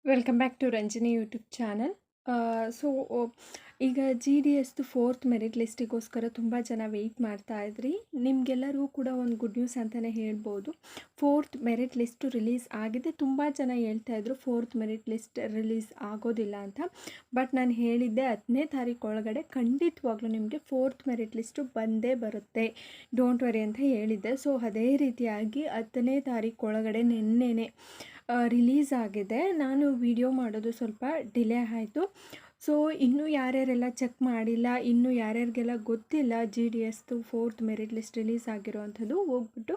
Welcome back to Ranjani YouTube channel. So ಈಗ G D ಎಸ್ದು 4th merit ಲಿಸ್ಟಿಗೋಸ್ಕರ ತುಂಬ ಜನ ವೆಯ್ಟ್ ಮಾಡ್ತಾ ಇದ್ರಿ. ನಿಮಗೆಲ್ಲರಿಗೂ ಕೂಡ ಒಂದು ಗುಡ್ ನ್ಯೂಸ್ ಅಂತಲೇ ಹೇಳ್ಬೋದು. 4th ಮೆರಿಟ್ ಲಿಸ್ಟು ರಿಲೀಸ್ ಆಗಿದೆ. ತುಂಬ ಜನ ಹೇಳ್ತಾ ಇದ್ರು 4th ಮೆರಿಟ್ ಲಿಸ್ಟ್ ರಿಲೀಸ್ ಆಗೋದಿಲ್ಲ ಅಂತ. ಬಟ್ ನಾನು ಹೇಳಿದ್ದೆ 10ನೇ ತಾರೀಕು ಒಳಗಡೆ ಖಂಡಿತವಾಗ್ಲೂ ನಿಮಗೆ 4th ಮೆರಿಟ್ ಲಿಸ್ಟು ಬಂದೇ ಬರುತ್ತೆ, ಡೋಂಟ್ ವರಿ ಅಂತ ಹೇಳಿದ್ದೆ. ಸೊ ಅದೇ ರೀತಿಯಾಗಿ 10ನೇ ತಾರೀಕು ಒಳಗಡೆ ನಿನ್ನೆನೇ ರಿಲೀಸ್ ಆಗಿದೆ. ನಾನು ವಿಡಿಯೋ ಮಾಡೋದು ಸ್ವಲ್ಪ ಡಿಲೇ ಆಯಿತು. ಸೊ ಇನ್ನೂ ಯಾರ್ಯಾರೆಲ್ಲ ಚೆಕ್ ಮಾಡಿಲ್ಲ, ಇನ್ನೂ ಯಾರ್ಯಾರಿಗೆಲ್ಲ ಗೊತ್ತಿಲ್ಲ ಜಿ ಡಿ ಎಸ್ದು 4th ಮೆರಿಟ್ ಲಿಸ್ಟ್ ರಿಲೀಸ್ ಆಗಿರೋವಂಥದ್ದು, ಹೋಗ್ಬಿಟ್ಟು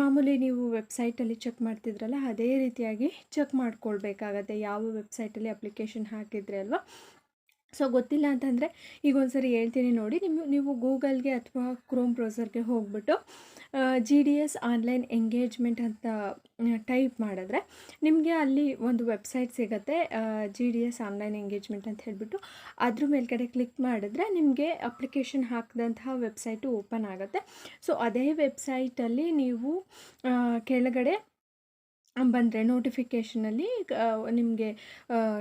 ಮಾಮೂಲಿ ನೀವು ವೆಬ್ಸೈಟಲ್ಲಿ ಚೆಕ್ ಮಾಡ್ತಿದ್ರಲ್ಲ ಅದೇ ರೀತಿಯಾಗಿ ಚೆಕ್ ಮಾಡ್ಕೊಳ್ಬೇಕಾಗತ್ತೆ. ಯಾವ ವೆಬ್ಸೈಟಲ್ಲಿ ಅಪ್ಲಿಕೇಶನ್ ಹಾಕಿದ್ರೆ ಅಲ್ವಾ. ಸೊ ಗೊತ್ತಿಲ್ಲ ಅಂತಂದರೆ ಈಗ ಒಂದ್ಸರಿ ಹೇಳ್ತೀನಿ ನೋಡಿ. ನೀವು ಗೂಗಲ್ಗೆ ಅಥವಾ ಕ್ರೋಮ್ ಬ್ರೌಸರ್ಗೆ ಹೋಗ್ಬಿಟ್ಟು G D S online engagement ಅಂತ ಟೈಪ್ ಮಾಡಿದ್ರೆ ನಿಮಗೆ ಅಲ್ಲಿ ಒಂದು ವೆಬ್ಸೈಟ್ ಸಿಗುತ್ತೆ, G D S online engagement ಅಂತ ಹೇಳಿಬಿಟ್ಟು. ಅದ್ರ ಮೇಲ್ಗಡೆ ಕ್ಲಿಕ್ ಮಾಡಿದ್ರೆ ನಿಮಗೆ ಅಪ್ಲಿಕೇಶನ್ ಹಾಕಿದಂತಹ ವೆಬ್ಸೈಟು ಓಪನ್ ಆಗುತ್ತೆ. ಸೊ ಅದೇ ವೆಬ್ಸೈಟಲ್ಲಿ ನೀವು ಕೆಳಗಡೆ ಬಂದರೆ ನೋಟಿಫಿಕೇಷನಲ್ಲಿ ನಿಮಗೆ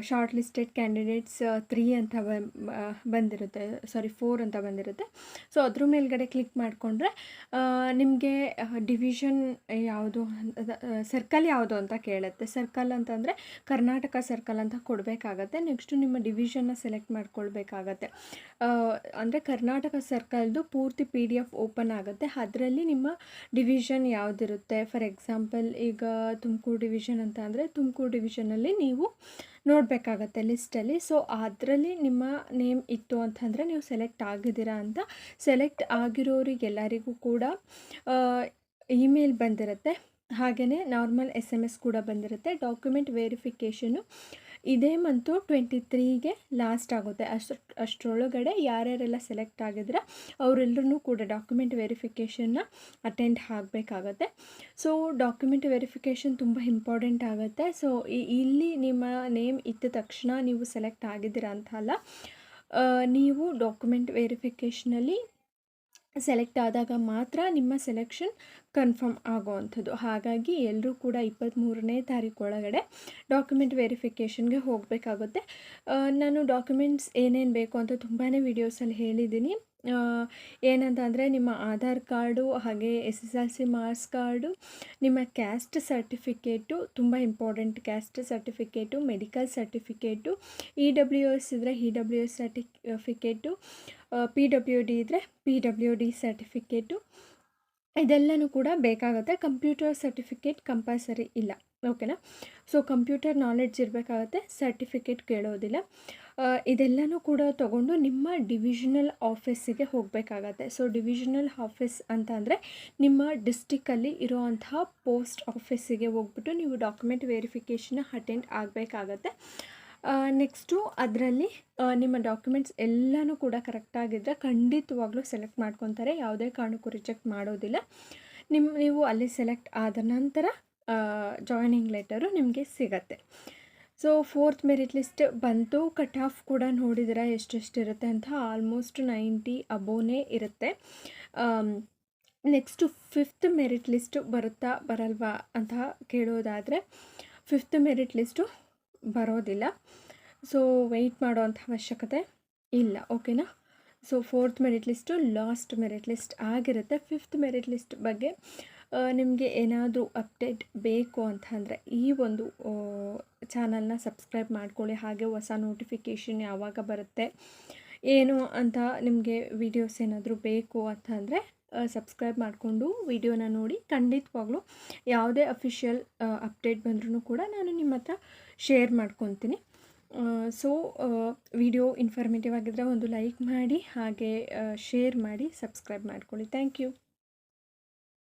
ಶಾರ್ಟ್ ಲಿಸ್ಟೆಡ್ ಕ್ಯಾಂಡಿಡೇಟ್ಸ್ 3 ಅಂತ ಬಂದಿರುತ್ತೆ, ಸಾರಿ 4 ಅಂತ ಬಂದಿರುತ್ತೆ. ಸೊ ಅದ್ರ ಮೇಲ್ಗಡೆ ಕ್ಲಿಕ್ ಮಾಡಿಕೊಂಡ್ರೆ ನಿಮಗೆ ಡಿವಿಷನ್ ಯಾವುದು, ಸರ್ಕಲ್ ಯಾವುದು ಅಂತ ಕೇಳುತ್ತೆ. ಸರ್ಕಲ್ ಅಂತಂದರೆ ಕರ್ನಾಟಕ ಸರ್ಕಲ್ ಅಂತ ಕೊಡಬೇಕಾಗತ್ತೆ. ನೆಕ್ಸ್ಟು ನಿಮ್ಮ ಡಿವಿಷನ್ನ ಸೆಲೆಕ್ಟ್ ಮಾಡ್ಕೊಳ್ಬೇಕಾಗತ್ತೆ. ಅಂದರೆ ಕರ್ನಾಟಕ ಸರ್ಕಲ್ದು ಪೂರ್ತಿ PDF ಓಪನ್ ಆಗುತ್ತೆ. ಅದರಲ್ಲಿ ನಿಮ್ಮ ಡಿವಿಷನ್ ಯಾವುದಿರುತ್ತೆ. ಫಾರ್ ಎಕ್ಸಾಂಪಲ್ ಈಗ ತುಮಕೂರು ಡಿವಿಷನ್ ಅಂತ ಅಂದರೆ ತುಮಕೂರು ಡಿವಿಷನಲ್ಲಿ ನೀವು ನೋಡಬೇಕಾಗತ್ತೆ ಲಿಸ್ಟಲ್ಲಿ. ಸೊ ಅದರಲ್ಲಿ ನಿಮ್ಮ ನೇಮ್ ಇತ್ತು ಅಂತಂದರೆ ನೀವು ಸೆಲೆಕ್ಟ್ ಆಗಿದ್ದೀರಾ ಅಂತ. ಸೆಲೆಕ್ಟ್ ಆಗಿರೋರಿಗೆಲ್ಲರಿಗೂ ಕೂಡ ಇಮೇಲ್ ಬಂದಿರುತ್ತೆ, ಹಾಗೆಯೇ ನಾರ್ಮಲ್ SMS ಕೂಡ ಬಂದಿರುತ್ತೆ. ಡಾಕ್ಯುಮೆಂಟ್ ವೆರಿಫಿಕೇಷನು ಇದೇ ಮಂತು 23ಗೆ ಲಾಸ್ಟ್ ಆಗುತ್ತೆ. ಅಷ್ಟರೊಳಗಡೆ ಯಾರ್ಯಾರೆಲ್ಲ ಸೆಲೆಕ್ಟ್ ಆಗಿದ್ರೆ ಅವರೆಲ್ಲರೂ ಕೂಡ ಡಾಕ್ಯುಮೆಂಟ್ ವೆರಿಫಿಕೇಷನ್ನ ಅಟೆಂಡ್ ಆಗಬೇಕಾಗತ್ತೆ. ಸೊ ಡಾಕ್ಯುಮೆಂಟ್ ವೆರಿಫಿಕೇಷನ್ ತುಂಬ ಇಂಪಾರ್ಟೆಂಟ್ ಆಗುತ್ತೆ. ಸೊ ಇಲ್ಲಿ ನಿಮ್ಮ ನೇಮ್ ಇದ್ದ ತಕ್ಷಣ ನೀವು ಸೆಲೆಕ್ಟ್ ಆಗಿದ್ದೀರಾ ಅಂತ ಅಲ್ಲ, ನೀವು ಡಾಕ್ಯುಮೆಂಟ್ ವೆರಿಫಿಕೇಷನಲ್ಲಿ ಸೆಲೆಕ್ಟ್ ಆದಾಗ ಮಾತ್ರ ನಿಮ್ಮ ಸೆಲೆಕ್ಷನ್ ಕನ್ಫರ್ಮ್ ಆಗೋವಂಥದ್ದು. ಹಾಗಾಗಿ ಎಲ್ಲರೂ ಕೂಡ 23ನೇ ತಾರೀಕು ಒಳಗಡೆ ಡಾಕ್ಯುಮೆಂಟ್ ವೆರಿಫಿಕೇಷನ್ಗೆ ಹೋಗಬೇಕಾಗುತ್ತೆ. ನಾನು ಡಾಕ್ಯುಮೆಂಟ್ಸ್ ಏನೇನು ಬೇಕು ಅಂತ ತುಂಬಾ ವೀಡಿಯೋಸಲ್ಲಿ ಹೇಳಿದ್ದೀನಿ. ಏನಂತ ಅಂದರೆ ನಿಮ್ಮ ಆಧಾರ್ ಕಾರ್ಡು, ಹಾಗೆ SSLC ಮಾರ್ಕ್ಸ್ ಕಾರ್ಡು, ನಿಮ್ಮ ಕ್ಯಾಸ್ಟ್ ಸರ್ಟಿಫಿಕೇಟು ತುಂಬ important, caste certificate, medical certificate, EWS ಇದ್ದರೆ EWS ಸರ್ಟಿಫಿಕೇಟು, PWD ಇದ್ದರೆ PWD ಸರ್ಟಿಫಿಕೇಟು, ಇದೆಲ್ಲನೂ ಕೂಡ ಬೇಕಾಗುತ್ತೆ. ಕಂಪ್ಯೂಟರ್ ಸರ್ಟಿಫಿಕೇಟ್ ಕಂಪಲ್ಸರಿ ಇಲ್ಲ, ಓಕೆನಾ. ಸೊ ಕಂಪ್ಯೂಟರ್ ನಾಲೆಡ್ಜ್ ಇರಬೇಕಾಗತ್ತೆ, ಸರ್ಟಿಫಿಕೇಟ್ ಕೇಳೋದಿಲ್ಲ. ಇದೆಲ್ಲನೂ ಕೂಡ ತೊಗೊಂಡು ನಿಮ್ಮ ಡಿವಿಷನಲ್ ಆಫೀಸಿಗೆ ಹೋಗಬೇಕಾಗತ್ತೆ. ಸೊ ಡಿವಿಷನಲ್ ಆಫೀಸ್ ಅಂತ ಅಂದರೆ ನಿಮ್ಮ ಡಿಸ್ಟಿಕ್ಕಲ್ಲಿ ಇರೋವಂತಹ ಪೋಸ್ಟ್ ಆಫೀಸಿಗೆ ಹೋಗ್ಬಿಟ್ಟು ನೀವು ಡಾಕ್ಯುಮೆಂಟ್ ವೆರಿಫಿಕೇಷನ್ನ ಅಟೆಂಡ್ ಆಗಬೇಕಾಗತ್ತೆ. ನೆಕ್ಸ್ಟು ಅದರಲ್ಲಿ ನಿಮ್ಮ ಡಾಕ್ಯುಮೆಂಟ್ಸ್ ಎಲ್ಲನೂ ಕೂಡ ಕರೆಕ್ಟಾಗಿದ್ದರೆ ಖಂಡಿತವಾಗ್ಲೂ ಸೆಲೆಕ್ಟ್ ಮಾಡ್ಕೊತಾರೆ, ಯಾವುದೇ ಕಾರಣಕ್ಕೂ ರಿಜೆಕ್ಟ್ ಮಾಡೋದಿಲ್ಲ. ನೀವು ಅಲ್ಲಿ ಸೆಲೆಕ್ಟ್ ಆದ ನಂತರ ಜಾಯ್ನಿಂಗ್ ಲೆಟರು ನಿಮಗೆ ಸಿಗತ್ತೆ. ಸೊ 4th ಮೆರಿಟ್ ಲಿಸ್ಟ್ ಬಂತು. ಕಟ್ ಆಫ್ ಕೂಡ ನೋಡಿದರೆ ಎಷ್ಟೆಷ್ಟಿರುತ್ತೆ ಅಂತ, ಆಲ್ಮೋಸ್ಟ್ 90 ಅಬೋನೇ ಇರುತ್ತೆ. ನೆಕ್ಸ್ಟು 5th ಮೆರಿಟ್ ಲಿಸ್ಟು ಬರುತ್ತಾ ಬರಲ್ವಾ ಅಂತ ಕೇಳೋದಾದರೆ 5th ಮೆರಿಟ್ ಲಿಸ್ಟು ಬರೋದಿಲ್ಲ. ಸೊ ವೆಯ್ಟ್ ಮಾಡೋವಂಥ ಅವಶ್ಯಕತೆ ಇಲ್ಲ, ಓಕೆನಾ. So 4th merit list last merit list ಆಗಿರುತ್ತೆ. 5th ಮೆರಿಟ್ ಲಿಸ್ಟ್ ಬಗ್ಗೆ ನಿಮಗೆ ಏನಾದರೂ ಅಪ್ಡೇಟ್ ಬೇಕು ಅಂತ ಅಂದರೆ ಈ ಒಂದು ಚಾನಲ್ನ ಸಬ್ಸ್ಕ್ರೈಬ್ ಮಾಡ್ಕೊಳ್ಳಿ. ಹಾಗೆ ಹೊಸ ನೋಟಿಫಿಕೇಷನ್ ಯಾವಾಗ ಬರುತ್ತೆ ಏನು ಅಂತ ನಿಮಗೆ ವೀಡಿಯೋಸ್ ಏನಾದರೂ ಬೇಕು ಅಂತ ಅಂದರೆ ಸಬ್ಸ್ಕ್ರೈಬ್ ಮಾಡಿಕೊಂಡು ವಿಡಿಯೋನ ನೋಡಿ. ಖಂಡಿತವಾಗ್ಲೂ ಯಾವುದೇ ಅಫಿಷಿಯಲ್ ಅಪ್ಡೇಟ್ ಬಂದ್ರೂ ಕೂಡ ನಾನು ನಿಮ್ಮ ಹತ್ರ ಶೇರ್ ಮಾಡ್ಕೊತೀನಿ. ಸೊ ವಿಡಿಯೋ ಇನ್ಫಾರ್ಮೇಟಿವ್ ಆಗಿದ್ದರೆ ಒಂದು ಲೈಕ್ ಮಾಡಿ, ಹಾಗೆ ಶೇರ್ ಮಾಡಿ, ಸಬ್ಸ್ಕ್ರೈಬ್ ಮಾಡ್ಕೊಳ್ಳಿ. Thank you.